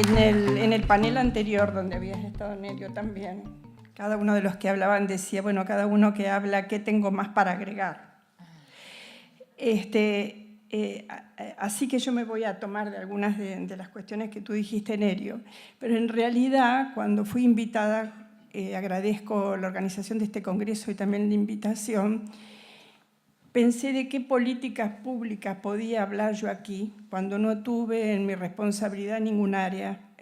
En el panel anterior, donde habías estado, Nerio, también, cada uno de los que hablaban decía, bueno, cada uno que habla, ¿qué tengo más para agregar? Así que yo me voy a tomar de algunas de las cuestiones que tú dijiste, Nerio, pero en realidad, cuando fui invitada, agradezco la organización de este congreso y también la invitación, pensé de qué políticas públicas podía hablar yo aquí, cuando no tuve en mi responsabilidad ningún área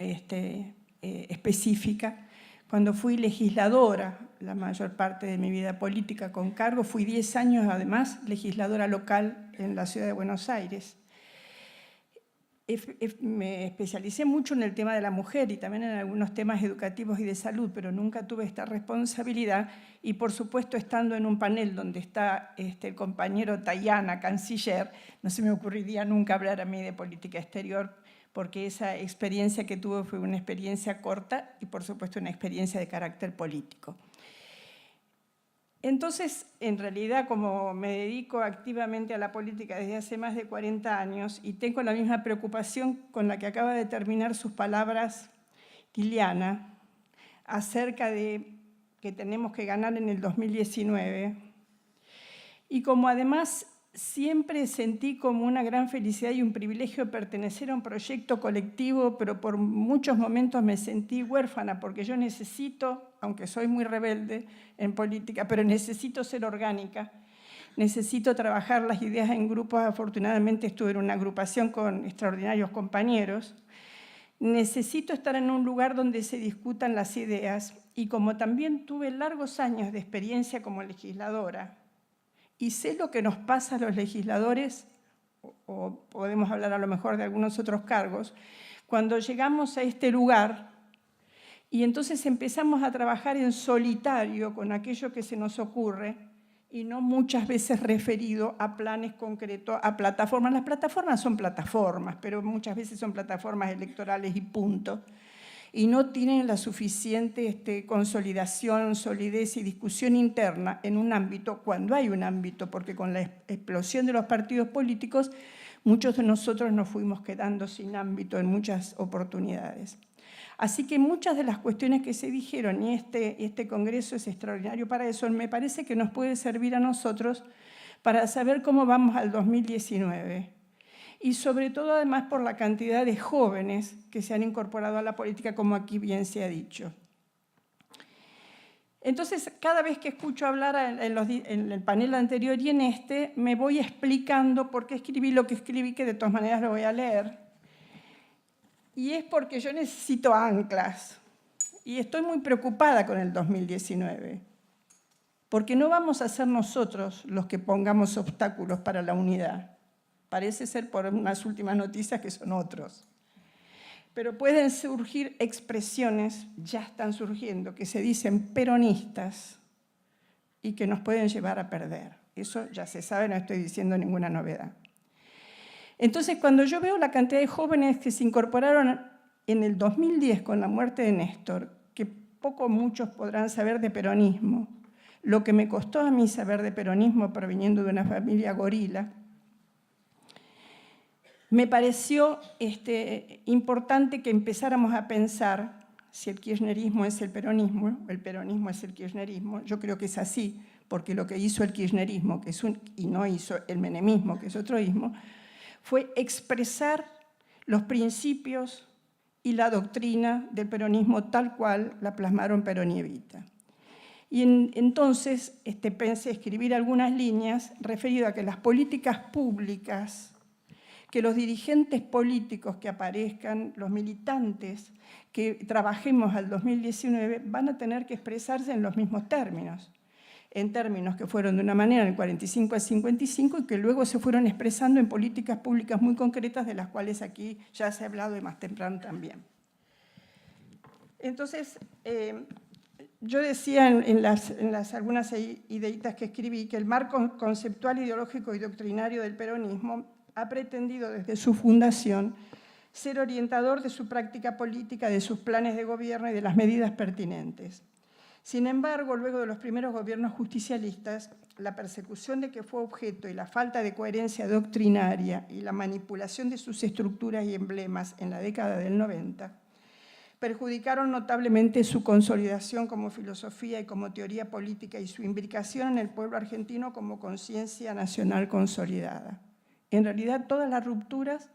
específica. Cuando fui legisladora, la mayor parte de mi vida política con cargo, fui 10 años además legisladora local en la ciudad de Buenos Aires. Me especialicé mucho en el tema de la mujer y también en algunos temas educativos y de salud, pero nunca tuve esta responsabilidad y, por supuesto, estando en un panel donde está el compañero Tayana, canciller, no se me ocurriría nunca hablar a mí de política exterior, porque esa experiencia que tuve fue una experiencia corta y, por supuesto, una experiencia de carácter político. Entonces, en realidad, como me dedico activamente a la política desde hace más de 40 años y tengo la misma preocupación con la que acaba de terminar sus palabras Liliana, acerca de que tenemos que ganar en el 2019, y como además siempre sentí como una gran felicidad y un privilegio pertenecer a un proyecto colectivo, pero por muchos momentos me sentí huérfana, porque yo necesito, aunque soy muy rebelde en política, pero necesito ser orgánica, necesito trabajar las ideas en grupos. Afortunadamente estuve en una agrupación con extraordinarios compañeros. Necesito estar en un lugar donde se discutan las ideas, y como también tuve largos años de experiencia como legisladora, y sé lo que nos pasa a los legisladores, o podemos hablar a lo mejor de algunos otros cargos, cuando llegamos a este lugar y entonces empezamos a trabajar en solitario con aquello que se nos ocurre y no muchas veces referido a planes concretos, a plataformas. Las plataformas son plataformas, pero muchas veces son plataformas electorales y punto. Y no tienen la suficiente consolidación, solidez y discusión interna en un ámbito, cuando hay un ámbito, porque con la explosión de los partidos políticos, muchos de nosotros nos fuimos quedando sin ámbito en muchas oportunidades. Así que muchas de las cuestiones que se dijeron, y este congreso es extraordinario para eso, me parece que nos puede servir a nosotros para saber cómo vamos al 2019. Y sobre todo, además, por la cantidad de jóvenes que se han incorporado a la política, como aquí bien se ha dicho. Entonces, cada vez que escucho hablar en el panel anterior y en me voy explicando por qué escribí lo que escribí, que de todas maneras lo voy a leer. Y es porque yo necesito anclas. Y estoy muy preocupada con el 2019, porque no vamos a ser nosotros los que pongamos obstáculos para la unidad. Parece ser por unas últimas noticias que son otros. Pero pueden surgir expresiones, ya están surgiendo, que se dicen peronistas y que nos pueden llevar a perder. Eso ya se sabe, no estoy diciendo ninguna novedad. Entonces, cuando yo veo la cantidad de jóvenes que se incorporaron en el 2010 con la muerte de Néstor, que poco o muchos podrán saber de peronismo, lo que me costó a mí saber de peronismo proveniendo de una familia gorila, me pareció importante que empezáramos a pensar si el kirchnerismo es el peronismo es el kirchnerismo. Yo creo que es así, porque lo que hizo el kirchnerismo, y no hizo el menemismo, que es otro ismo, fue expresar los principios y la doctrina del peronismo tal cual la plasmaron Perón y Evita. Y entonces pensé escribir algunas líneas referidas a que las políticas públicas, que los dirigentes políticos que aparezcan, los militantes que trabajemos al 2019, van a tener que expresarse en los mismos términos, en términos que fueron de una manera en el 45 al 55 y que luego se fueron expresando en políticas públicas muy concretas, de las cuales aquí ya se ha hablado y más temprano también. Entonces, yo decía en algunas ideitas que escribí que el marco conceptual, ideológico y doctrinario del peronismo ha pretendido desde su fundación ser orientador de su práctica política, de sus planes de gobierno y de las medidas pertinentes. Sin embargo, luego de los primeros gobiernos justicialistas, la persecución de que fue objeto y la falta de coherencia doctrinaria y la manipulación de sus estructuras y emblemas en la década del 90 perjudicaron notablemente su consolidación como filosofía y como teoría política y su imbricación en el pueblo argentino como conciencia nacional consolidada. En realidad, todas las rupturas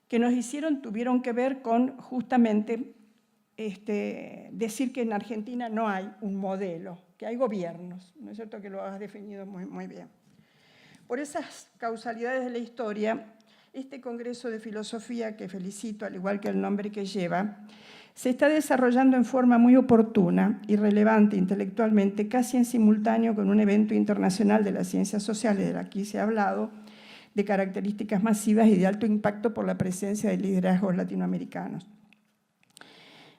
que nos hicieron tuvieron que ver con justamente decir que en Argentina no hay un modelo, que hay gobiernos, ¿no es cierto? Que lo has definido muy bien. Por esas causalidades de la historia, este Congreso de Filosofía, que felicito, al igual que el nombre que lleva, se está desarrollando en forma muy oportuna y relevante intelectualmente, casi en simultáneo con un evento internacional de las ciencias sociales, del que aquí se ha hablado, de características masivas y de alto impacto por la presencia de liderazgos latinoamericanos.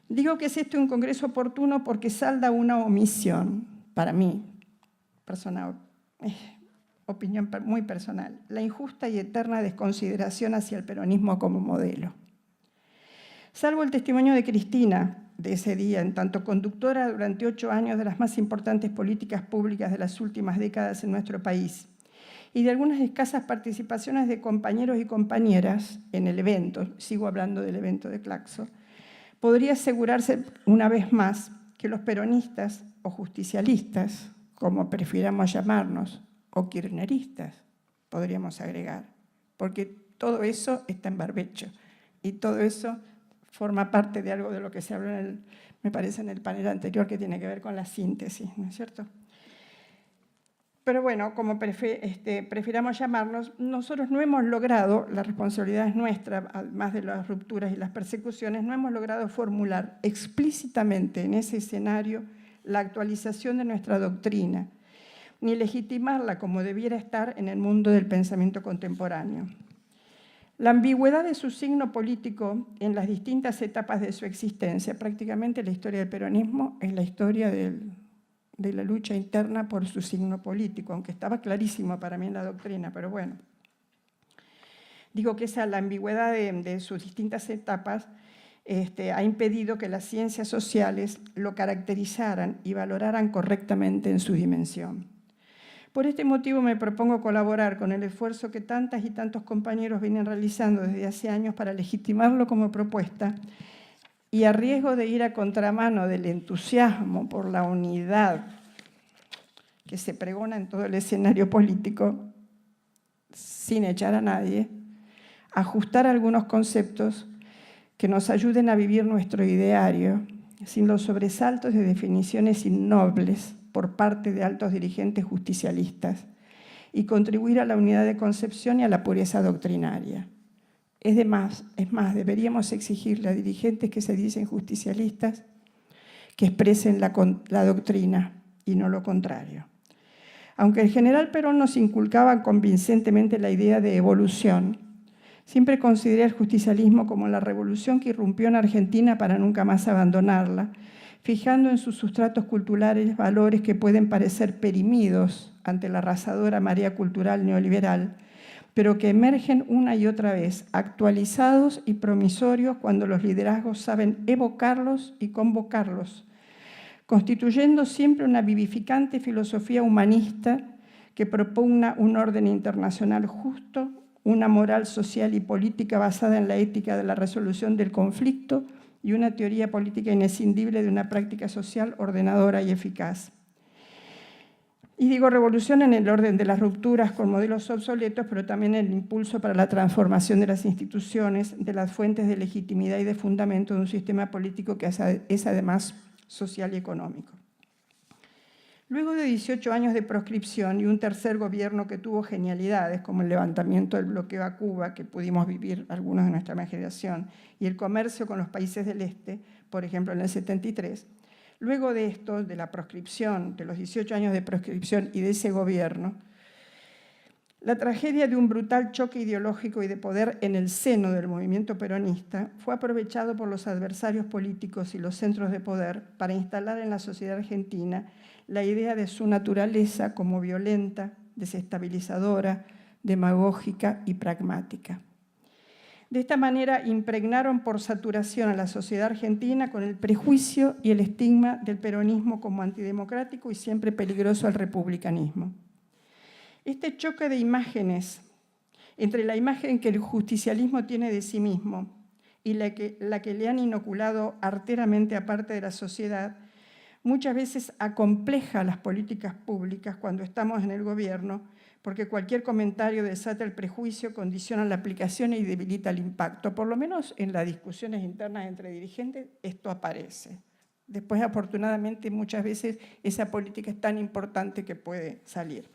Digo que es este un congreso oportuno porque salda una omisión, para mí, opinión muy personal, la injusta y eterna desconsideración hacia el peronismo como modelo. Salvo el testimonio de Cristina de ese día, en tanto conductora durante 8 años de las más importantes políticas públicas de las últimas décadas en nuestro país, y de algunas escasas participaciones de compañeros y compañeras en el evento, sigo hablando del evento de Claxo, podría asegurarse una vez más que los peronistas o justicialistas, como prefiramos llamarnos, o kirchneristas, podríamos agregar, porque todo eso está en barbecho y todo eso forma parte de algo de lo que se habló, me parece, en el panel anterior, que tiene que ver con la síntesis, ¿no es cierto? Pero bueno, como prefiramos llamarnos, nosotros no hemos logrado, la responsabilidad es nuestra, además de las rupturas y las persecuciones, no hemos logrado formular explícitamente en ese escenario la actualización de nuestra doctrina, ni legitimarla como debiera estar en el mundo del pensamiento contemporáneo. La ambigüedad de su signo político en las distintas etapas de su existencia, prácticamente la historia del peronismo es la historia de la lucha interna por su signo político, aunque estaba clarísimo para mí en la doctrina, pero bueno. Digo que la ambigüedad de sus distintas etapas ha impedido que las ciencias sociales lo caracterizaran y valoraran correctamente en su dimensión. Por este motivo me propongo colaborar con el esfuerzo que tantas y tantos compañeros vienen realizando desde hace años para legitimarlo como propuesta, y a riesgo de ir a contramano del entusiasmo por la unidad que se pregona en todo el escenario político, sin echar a nadie, ajustar algunos conceptos que nos ayuden a vivir nuestro ideario, sin los sobresaltos de definiciones innobles por parte de altos dirigentes justicialistas, y contribuir a la unidad de concepción y a la pureza doctrinaria. Es más, deberíamos exigirle a dirigentes que se dicen justicialistas que expresen la doctrina y no lo contrario. Aunque el general Perón nos inculcaba convincentemente la idea de evolución, siempre consideré el justicialismo como la revolución que irrumpió en Argentina para nunca más abandonarla, fijando en sus sustratos culturales valores que pueden parecer perimidos ante la arrasadora marea cultural neoliberal, pero que emergen una y otra vez, actualizados y promisorios cuando los liderazgos saben evocarlos y convocarlos, constituyendo siempre una vivificante filosofía humanista que propugna un orden internacional justo, una moral social y política basada en la ética de la resolución del conflicto y una teoría política inescindible de una práctica social ordenadora y eficaz. Y digo revolución en el orden de las rupturas con modelos obsoletos, pero también el impulso para la transformación de las instituciones, de las fuentes de legitimidad y de fundamento de un sistema político que es además social y económico. Luego de 18 años de proscripción y un tercer gobierno que tuvo genialidades, como el levantamiento del bloqueo a Cuba, que pudimos vivir algunos de nuestra generación, y el comercio con los países del Este, por ejemplo en el 73, luego de esto, de la proscripción, de los 18 años de proscripción y de ese gobierno, la tragedia de un brutal choque ideológico y de poder en el seno del movimiento peronista fue aprovechado por los adversarios políticos y los centros de poder para instalar en la sociedad argentina la idea de su naturaleza como violenta, desestabilizadora, demagógica y pragmática. De esta manera impregnaron por saturación a la sociedad argentina con el prejuicio y el estigma del peronismo como antidemocrático y siempre peligroso al republicanismo. Este choque de imágenes entre la imagen que el justicialismo tiene de sí mismo y la que le han inoculado arteramente a parte de la sociedad, muchas veces acompleja las políticas públicas cuando estamos en el gobierno, porque cualquier comentario desata el prejuicio, condiciona la aplicación y debilita el impacto. Por lo menos en las discusiones internas entre dirigentes esto aparece. Después, afortunadamente, muchas veces esa política es tan importante que puede salir.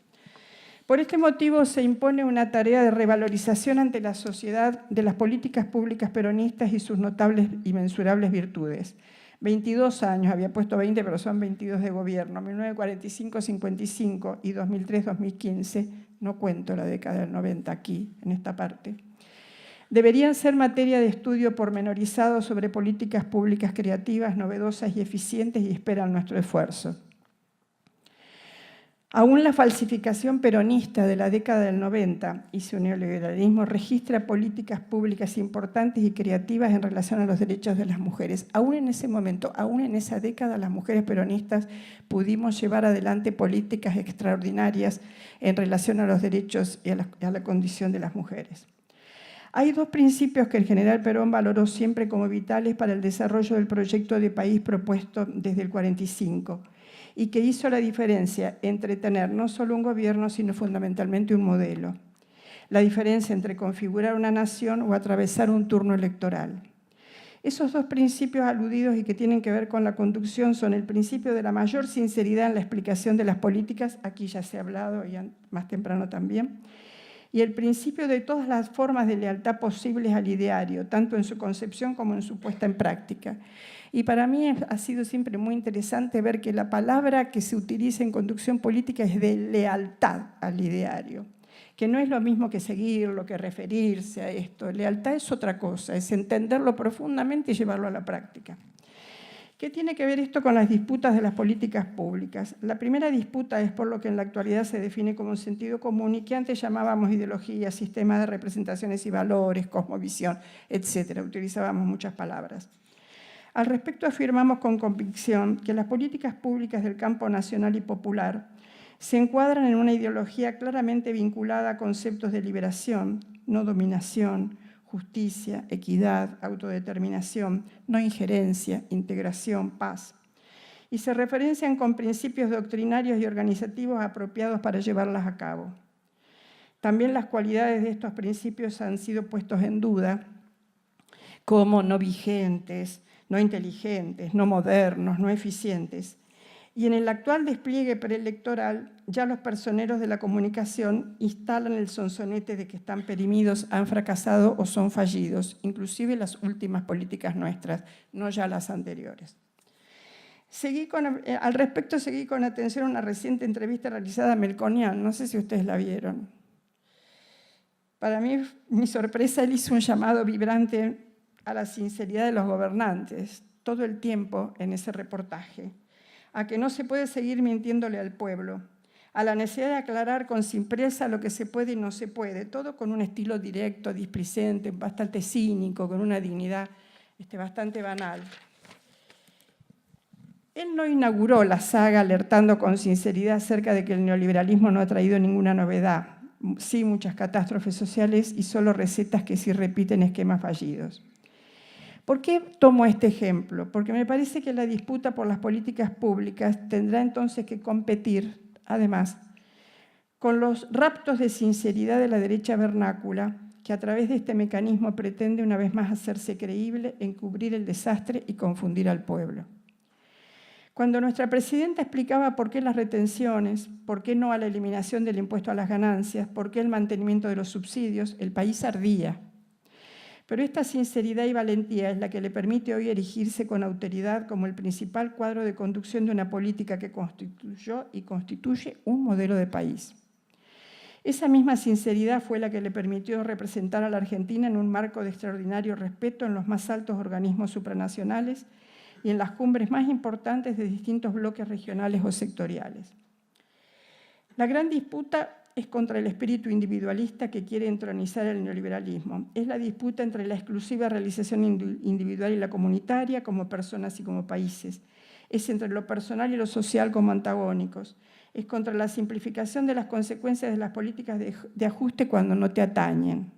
Por este motivo se impone una tarea de revalorización ante la sociedad de las políticas públicas peronistas y sus notables y mensurables virtudes. 22 años, había puesto 20, pero son 22 de gobierno, 1945-55 y 2003-2015, no cuento la década del 90 aquí, en esta parte, deberían ser materia de estudio pormenorizado sobre políticas públicas creativas, novedosas y eficientes y esperan nuestro esfuerzo. Aún la falsificación peronista de la década del 90 y su neoliberalismo registra políticas públicas importantes y creativas en relación a los derechos de las mujeres. Aún en ese momento, aún en esa década, las mujeres peronistas pudimos llevar adelante políticas extraordinarias en relación a los derechos y a la condición de las mujeres. Hay dos principios que el general Perón valoró siempre como vitales para el desarrollo del proyecto de país propuesto desde el 45 y que hizo la diferencia entre tener no solo un gobierno, sino fundamentalmente un modelo. La diferencia entre configurar una nación o atravesar un turno electoral. Esos dos principios aludidos y que tienen que ver con la conducción son el principio de la mayor sinceridad en la explicación de las políticas, aquí ya se ha hablado y más temprano también, y el principio de todas las formas de lealtad posibles al ideario, tanto en su concepción como en su puesta en práctica. Y para mí ha sido siempre muy interesante ver que la palabra que se utiliza en conducción política es de lealtad al ideario, que no es lo mismo que seguirlo, que referirse a esto. Lealtad es otra cosa, es entenderlo profundamente y llevarlo a la práctica. ¿Qué tiene que ver esto con las disputas de las políticas públicas? La primera disputa es por lo que en la actualidad se define como sentido común y que antes llamábamos ideología, sistema de representaciones y valores, cosmovisión, etc. Utilizábamos muchas palabras. Al respecto afirmamos con convicción que las políticas públicas del campo nacional y popular se encuadran en una ideología claramente vinculada a conceptos de liberación, no dominación, justicia, equidad, autodeterminación, no injerencia, integración, paz. Y se referencian con principios doctrinarios y organizativos apropiados para llevarlas a cabo. También las cualidades de estos principios han sido puestos en duda como no vigentes, no inteligentes, no modernos, no eficientes. Y en el actual despliegue preelectoral, ya los personeros de la comunicación instalan el sonsonete de que están perimidos, han fracasado o son fallidos, inclusive las últimas políticas nuestras, no ya las anteriores. Al respecto, seguí con atención una reciente entrevista realizada a Melconian, no sé si ustedes la vieron. Para mí, mi sorpresa, él hizo un llamado vibrante a la sinceridad de los gobernantes, todo el tiempo en ese reportaje, a que no se puede seguir mintiéndole al pueblo, a la necesidad de aclarar con simpleza lo que se puede y no se puede, todo con un estilo directo, displicente, bastante cínico, con una dignidad bastante banal. Él no inauguró la saga alertando con sinceridad acerca de que el neoliberalismo no ha traído ninguna novedad, sí muchas catástrofes sociales y solo recetas que sí repiten esquemas fallidos. ¿Por qué tomo este ejemplo? Porque me parece que la disputa por las políticas públicas tendrá entonces que competir, además, con los raptos de sinceridad de la derecha vernácula, que a través de este mecanismo pretende una vez más hacerse creíble, encubrir el desastre y confundir al pueblo. Cuando nuestra presidenta explicaba por qué las retenciones, por qué no a la eliminación del impuesto a las ganancias, por qué el mantenimiento de los subsidios, el país ardía. Pero esta sinceridad y valentía es la que le permite hoy erigirse con autoridad como el principal cuadro de conducción de una política que constituyó y constituye un modelo de país. Esa misma sinceridad fue la que le permitió representar a la Argentina en un marco de extraordinario respeto en los más altos organismos supranacionales y en las cumbres más importantes de distintos bloques regionales o sectoriales. La gran disputa es contra el espíritu individualista que quiere entronizar el neoliberalismo. Es la disputa entre la exclusiva realización individual y la comunitaria como personas y como países. Es entre lo personal y lo social como antagónicos. Es contra la simplificación de las consecuencias de las políticas de ajuste cuando no te atañen.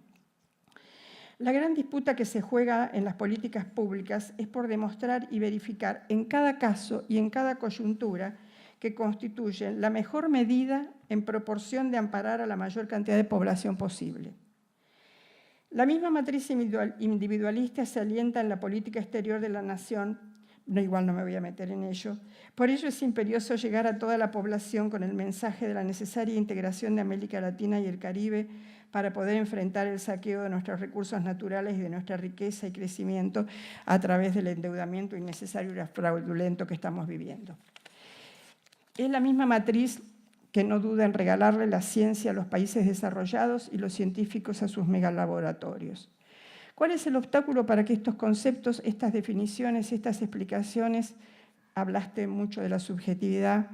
La gran disputa que se juega en las políticas públicas es por demostrar y verificar en cada caso y en cada coyuntura que constituyen la mejor medida en proporción de amparar a la mayor cantidad de población posible. La misma matriz individualista se alienta en la política exterior de la nación, igual no me voy a meter en ello. Por ello es imperioso llegar a toda la población con el mensaje de la necesaria integración de América Latina y el Caribe para poder enfrentar el saqueo de nuestros recursos naturales y de nuestra riqueza y crecimiento a través del endeudamiento innecesario y fraudulento que estamos viviendo. Es la misma matriz que no duda en regalarle la ciencia a los países desarrollados y los científicos a sus megalaboratorios. ¿Cuál es el obstáculo para que estos conceptos, estas definiciones, estas explicaciones, hablaste mucho de la subjetividad,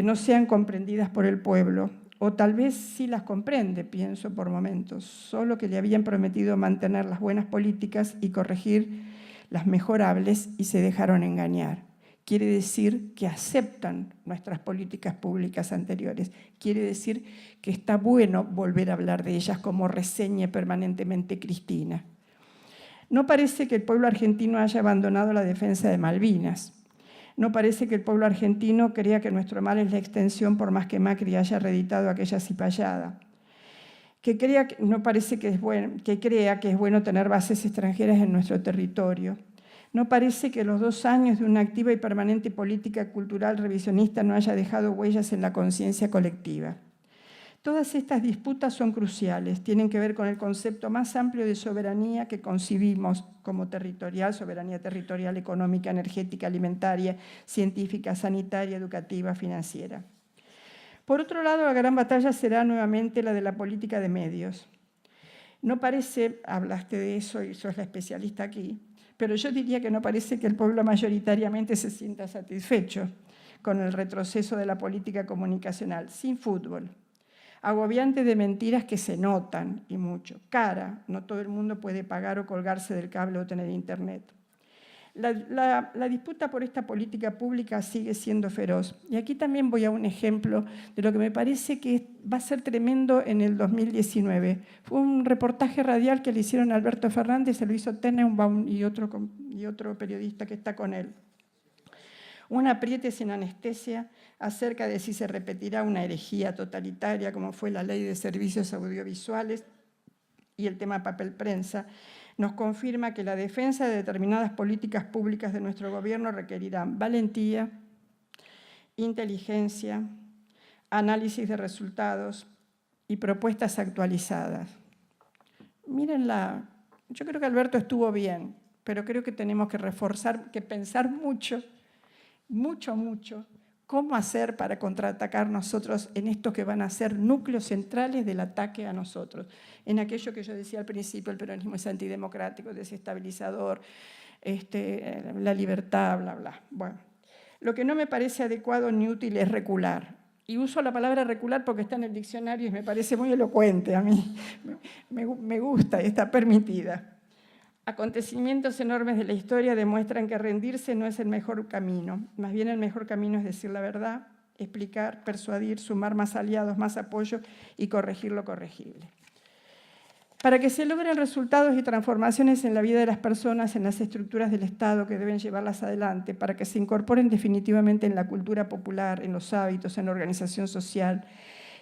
no sean comprendidas por el pueblo? O tal vez sí las comprende, pienso por momentos, solo que le habían prometido mantener las buenas políticas y corregir las mejorables y se dejaron engañar. Quiere decir que aceptan nuestras políticas públicas anteriores. Quiere decir que está bueno volver a hablar de ellas como reseñe permanentemente Cristina. No parece que el pueblo argentino haya abandonado la defensa de Malvinas. No parece que el pueblo argentino crea que nuestro mal es la extensión por más que Macri haya reeditado aquella cipayada. No parece que crea que es bueno tener bases extranjeras en nuestro territorio. No parece que los 2 años de una activa y permanente política cultural revisionista no haya dejado huellas en la conciencia colectiva. Todas estas disputas son cruciales, tienen que ver con el concepto más amplio de soberanía que concibimos como territorial, soberanía territorial, económica, energética, alimentaria, científica, sanitaria, educativa, financiera. Por otro lado, la gran batalla será nuevamente la de la política de medios. No parece, hablaste de eso y sos la especialista aquí, pero yo diría que no parece que el pueblo mayoritariamente se sienta satisfecho con el retroceso de la política comunicacional, sin fútbol. Agobiante de mentiras que se notan, y mucho. Cara, no todo el mundo puede pagar o colgarse del cable o tener internet. La disputa por esta política pública sigue siendo feroz. Y aquí también voy a un ejemplo de lo que me parece que va a ser tremendo en el 2019. Fue un reportaje radial que le hicieron a Alberto Fernández, se lo hizo Tenenbaum y otro periodista que está con él. Un apriete sin anestesia acerca de si se repetirá una herejía totalitaria como fue la Ley de Servicios Audiovisuales y el tema papel prensa, nos confirma que la defensa de determinadas políticas públicas de nuestro gobierno requerirá valentía, inteligencia, análisis de resultados y propuestas actualizadas. Mírenla, yo creo que Alberto estuvo bien, pero creo que tenemos que reforzar, que pensar mucho, cómo hacer para contraatacar nosotros en estos que van a ser núcleos centrales del ataque a nosotros, en aquello que yo decía al principio, el peronismo es antidemocrático, desestabilizador, la libertad, bla, bla. Bueno, lo que no me parece adecuado ni útil es recular. Y uso la palabra recular porque está en el diccionario y me parece muy elocuente a mí. Me gusta y está permitida. Acontecimientos enormes de la historia demuestran que rendirse no es el mejor camino. Más bien el mejor camino es decir la verdad, explicar, persuadir, sumar más aliados, más apoyo y corregir lo corregible. Para que se logren resultados y transformaciones en la vida de las personas, en las estructuras del Estado que deben llevarlas adelante, para que se incorporen definitivamente en la cultura popular, en los hábitos, en la organización social,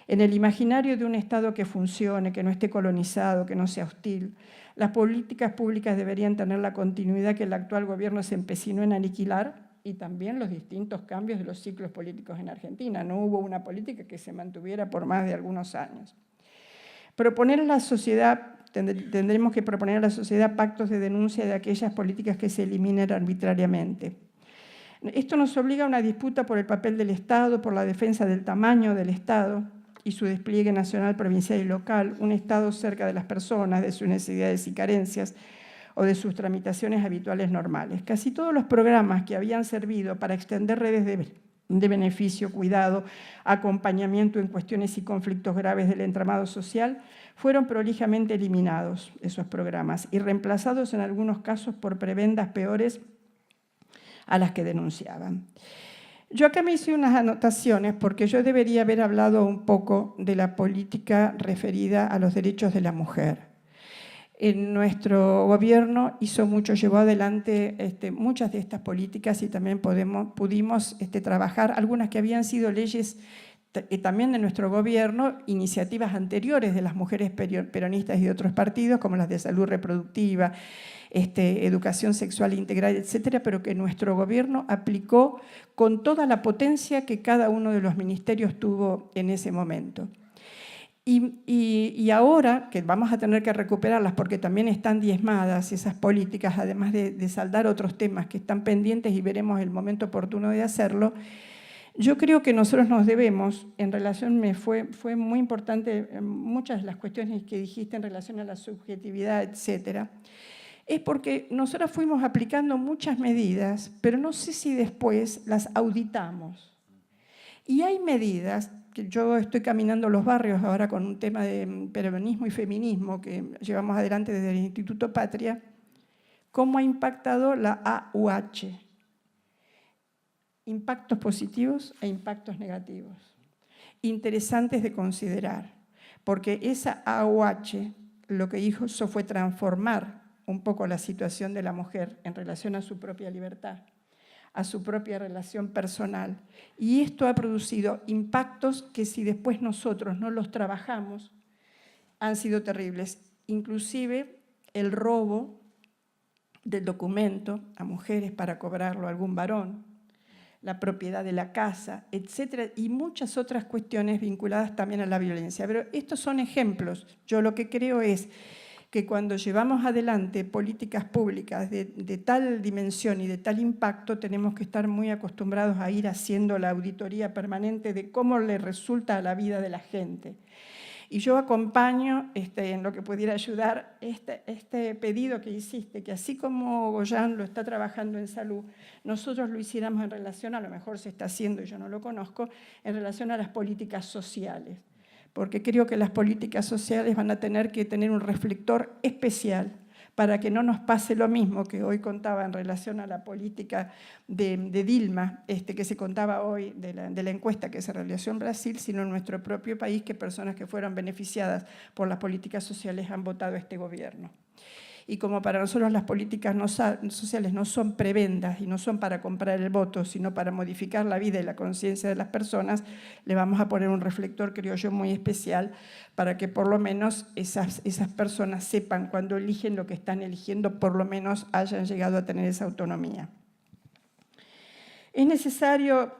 en el imaginario de un Estado que funcione, que no esté colonizado, que no sea hostil, las políticas públicas deberían tener la continuidad que el actual gobierno se empecinó en aniquilar y también los distintos cambios de los ciclos políticos en Argentina. No hubo una política que se mantuviera por más de algunos años. Tendremos que proponer a la sociedad pactos de denuncia de aquellas políticas que se eliminen arbitrariamente. Esto nos obliga a una disputa por el papel del Estado, por la defensa del tamaño del Estado y su despliegue nacional, provincial y local, un Estado cerca de las personas, de sus necesidades y carencias o de sus tramitaciones habituales normales. Casi todos los programas que habían servido para extender redes de beneficio, cuidado, acompañamiento en cuestiones y conflictos graves del entramado social, fueron prolijamente eliminados esos programas y reemplazados en algunos casos por prebendas peores a las que denunciaban. Yo acá me hice unas anotaciones porque yo debería haber hablado un poco de la política referida a los derechos de la mujer. En nuestro gobierno hizo mucho, llevó adelante muchas de estas políticas y también pudimos trabajar algunas que habían sido leyes también de nuestro gobierno, iniciativas anteriores de las mujeres peronistas y de otros partidos, como las de salud reproductiva, educación sexual integral, etcétera, pero que nuestro gobierno aplicó con toda la potencia que cada uno de los ministerios tuvo en ese momento. Y ahora, que vamos a tener que recuperarlas porque también están diezmadas esas políticas, además de saldar otros temas que están pendientes y veremos el momento oportuno de hacerlo, yo creo que nosotros nos debemos, en relación, fue muy importante muchas de las cuestiones que dijiste en relación a la subjetividad, etcétera, es porque nosotros fuimos aplicando muchas medidas, pero no sé si después las auditamos. Y hay medidas, que yo estoy caminando los barrios ahora con un tema de peronismo y feminismo que llevamos adelante desde el Instituto Patria, cómo ha impactado la AUH. Impactos positivos e impactos negativos, interesantes de considerar, porque esa AUH lo que hizo fue transformar un poco la situación de la mujer en relación a su propia libertad, a su propia relación personal, y esto ha producido impactos que si después nosotros no los trabajamos, han sido terribles, inclusive el robo del documento a mujeres para cobrarlo a algún varón, la propiedad de la casa, etcétera, y muchas otras cuestiones vinculadas también a la violencia. Pero estos son ejemplos. Yo lo que creo es que cuando llevamos adelante políticas públicas de tal dimensión y de tal impacto, tenemos que estar muy acostumbrados a ir haciendo la auditoría permanente de cómo le resulta a la vida de la gente. Y yo acompaño en lo que pudiera ayudar este pedido que hiciste, que así como Goyan lo está trabajando en salud, nosotros lo hiciéramos en relación, a lo mejor se está haciendo y yo no lo conozco, en relación a las políticas sociales. Porque creo que las políticas sociales van a tener que tener un reflector especial para que no nos pase lo mismo que hoy contaba en relación a la política de Dilma, que se contaba hoy de la encuesta que se realizó en Brasil, sino en nuestro propio país, que personas que fueron beneficiadas por las políticas sociales han votado a este gobierno. Y como para nosotros las políticas sociales no son prebendas y no son para comprar el voto, sino para modificar la vida y la conciencia de las personas, le vamos a poner un reflector, creo yo, muy especial para que por lo menos esas personas sepan cuando eligen lo que están eligiendo, por lo menos hayan llegado a tener esa autonomía. Es necesario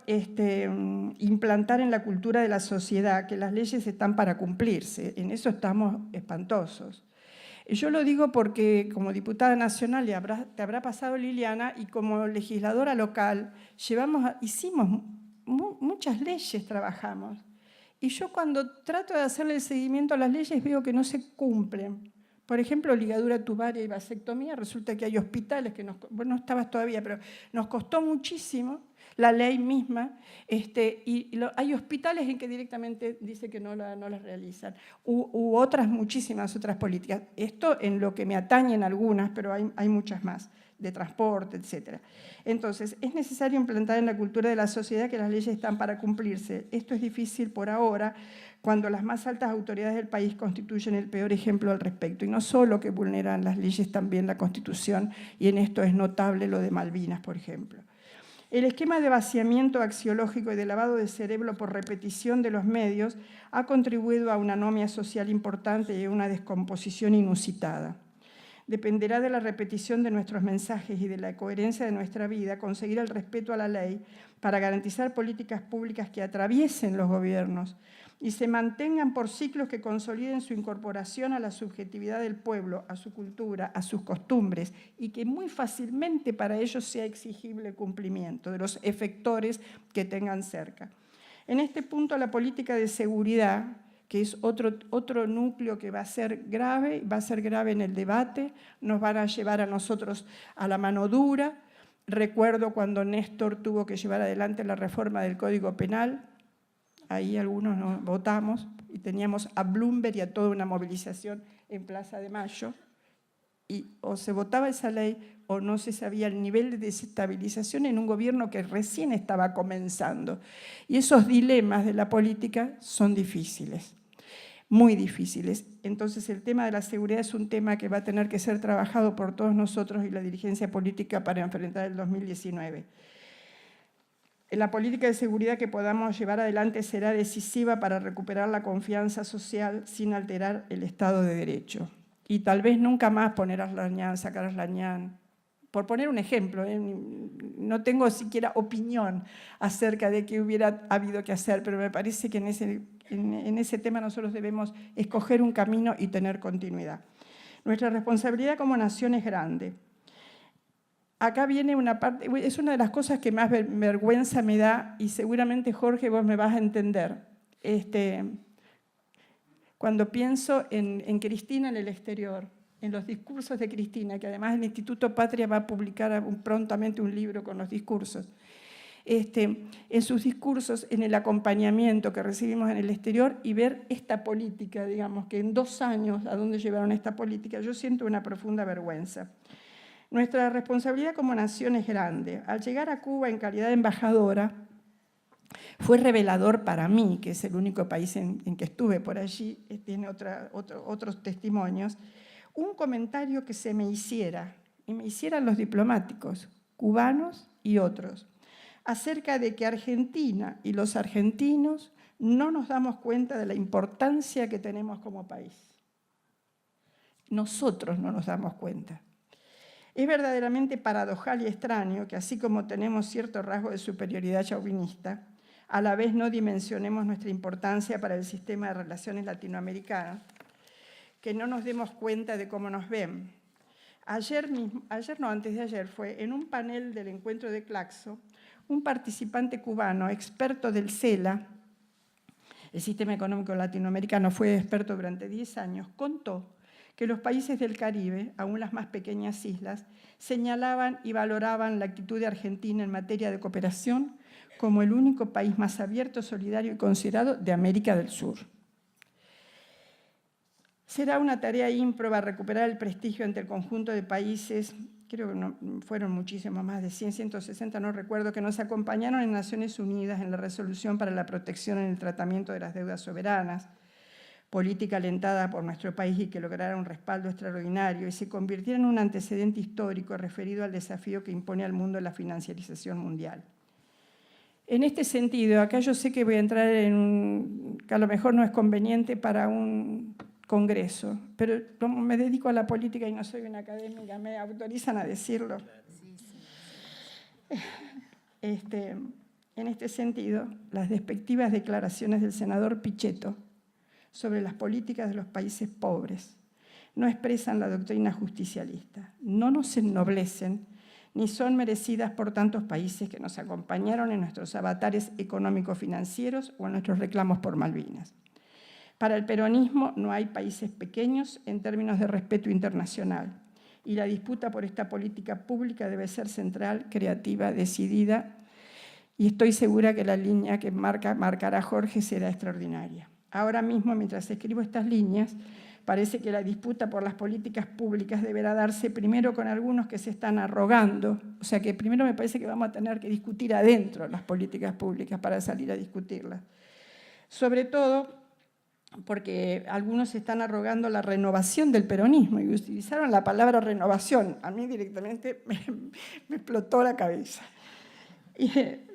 implantar en la cultura de la sociedad que las leyes están para cumplirse. En eso estamos espantosos. Yo lo digo porque como diputada nacional, te habrá pasado, Liliana, y como legisladora local, hicimos muchas leyes, trabajamos. Y yo cuando trato de hacerle el seguimiento a las leyes veo que no se cumplen. Por ejemplo, ligadura tubaria y vasectomía, resulta que hay hospitales que no estabas todavía, pero nos costó muchísimo la ley misma, hay hospitales en que directamente dice que no las realizan, u otras, muchísimas otras políticas. Esto en lo que me atañen algunas, pero hay muchas más, de transporte, etc. Entonces, es necesario implantar en la cultura de la sociedad que las leyes están para cumplirse. Esto es difícil por ahora, cuando las más altas autoridades del país constituyen el peor ejemplo al respecto. Y no solo que vulneran las leyes, también la Constitución, y en esto es notable lo de Malvinas, por ejemplo. El esquema de vaciamiento axiológico y de lavado de cerebro por repetición de los medios ha contribuido a una anomia social importante y a una descomposición inusitada. Dependerá de la repetición de nuestros mensajes y de la coherencia de nuestra vida conseguir el respeto a la ley para garantizar políticas públicas que atraviesen los gobiernos y se mantengan por ciclos que consoliden su incorporación a la subjetividad del pueblo, a su cultura, a sus costumbres, y que muy fácilmente para ellos sea exigible el cumplimiento de los efectores que tengan cerca. En este punto, la política de seguridad, que es otro núcleo que va a ser grave en el debate, nos van a llevar a nosotros a la mano dura. Recuerdo cuando Néstor tuvo que llevar adelante la reforma del Código Penal, ahí algunos nos votamos y teníamos a Bloomberg y a toda una movilización en Plaza de Mayo, y o se votaba esa ley o no se sabía el nivel de desestabilización en un gobierno que recién estaba comenzando. Y esos dilemas de la política son difíciles. muy difíciles. Entonces el tema de la seguridad es un tema que va a tener que ser trabajado por todos nosotros y la dirigencia política para enfrentar el 2019. La política de seguridad que podamos llevar adelante será decisiva para recuperar la confianza social sin alterar el Estado de Derecho. Y tal vez nunca más poner a Arslañán, sacar a Arslañán. Por poner un ejemplo, no tengo siquiera opinión acerca de qué hubiera habido que hacer, pero me parece que en ese tema nosotros debemos escoger un camino y tener continuidad. Nuestra responsabilidad como nación es grande. Acá viene una parte, es una de las cosas que más vergüenza me da, y seguramente, Jorge, vos me vas a entender. Cuando pienso en Cristina en el exterior, en los discursos de Cristina, que además el Instituto Patria va a publicar prontamente un libro con los discursos. En sus discursos, en el acompañamiento que recibimos en el exterior, y ver esta política, digamos, que en 2 años, ¿a dónde llevaron esta política? Yo siento una profunda vergüenza. Nuestra responsabilidad como nación es grande. Al llegar a Cuba en calidad de embajadora, fue revelador para mí, que es el único país en que estuve por allí, tiene otros testimonios, un comentario que se me hiciera, y me hicieran los diplomáticos, cubanos y otros, acerca de que Argentina y los argentinos no nos damos cuenta de la importancia que tenemos como país. Nosotros no nos damos cuenta. Es verdaderamente paradojal y extraño que, así como tenemos cierto rasgo de superioridad chauvinista, a la vez no dimensionemos nuestra importancia para el sistema de relaciones latinoamericanas, que no nos demos cuenta de cómo nos ven. Antes de ayer, fue en un panel del encuentro de Claxo, un participante cubano, experto del CELA, el Sistema Económico Latinoamericano, fue experto durante 10 años, contó que los países del Caribe, aún las más pequeñas islas, señalaban y valoraban la actitud de Argentina en materia de cooperación como el único país más abierto, solidario y considerado de América del Sur. Será una tarea ímproba recuperar el prestigio ante el conjunto de países, creo que fueron muchísimos, más de 100, 160, no recuerdo, que nos acompañaron en Naciones Unidas en la resolución para la protección en el tratamiento de las deudas soberanas, política alentada por nuestro país y que lograra un respaldo extraordinario y se convirtiera en un antecedente histórico referido al desafío que impone al mundo la financiarización mundial. En este sentido, acá yo sé que voy a entrar en que a lo mejor no es conveniente para un congreso, pero como me dedico a la política y no soy una académica, me autorizan a decirlo. En este sentido, las despectivas declaraciones del senador Pichetto sobre las políticas de los países pobres no expresan la doctrina justicialista, no nos ennoblecen ni son merecidas por tantos países que nos acompañaron en nuestros avatares económico-financieros o en nuestros reclamos por Malvinas. Para el peronismo no hay países pequeños en términos de respeto internacional y la disputa por esta política pública debe ser central, creativa, decidida, y estoy segura que la línea que marcará Jorge será extraordinaria. Ahora mismo, mientras escribo estas líneas, parece que la disputa por las políticas públicas deberá darse primero con algunos que se están arrogando, o sea que primero me parece que vamos a tener que discutir adentro las políticas públicas para salir a discutirlas. Sobre todo porque algunos se están arrogando la renovación del peronismo y utilizaron la palabra renovación. A mí directamente me explotó la cabeza. Y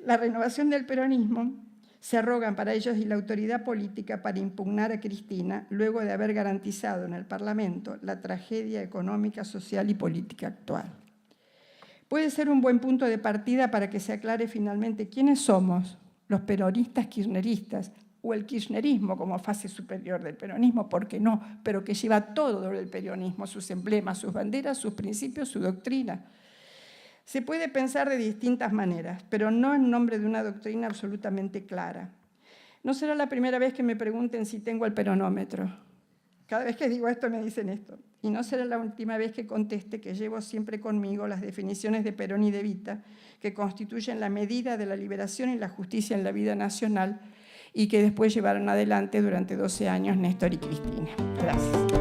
la renovación del peronismo se arrogan para ellos y la autoridad política para impugnar a Cristina luego de haber garantizado en el Parlamento la tragedia económica, social y política actual. Puede ser un buen punto de partida para que se aclare finalmente quiénes somos los peronistas kirchneristas o el kirchnerismo como fase superior del peronismo, ¿por qué no? Pero que lleva todo el peronismo, sus emblemas, sus banderas, sus principios, su doctrina. Se puede pensar de distintas maneras, pero no en nombre de una doctrina absolutamente clara. No será la primera vez que me pregunten si tengo el peronómetro. Cada vez que digo esto me dicen esto. Y no será la última vez que conteste que llevo siempre conmigo las definiciones de Perón y de Evita, que constituyen la medida de la liberación y la justicia en la vida nacional y que después llevaron adelante durante 12 años Néstor y Cristina. Gracias.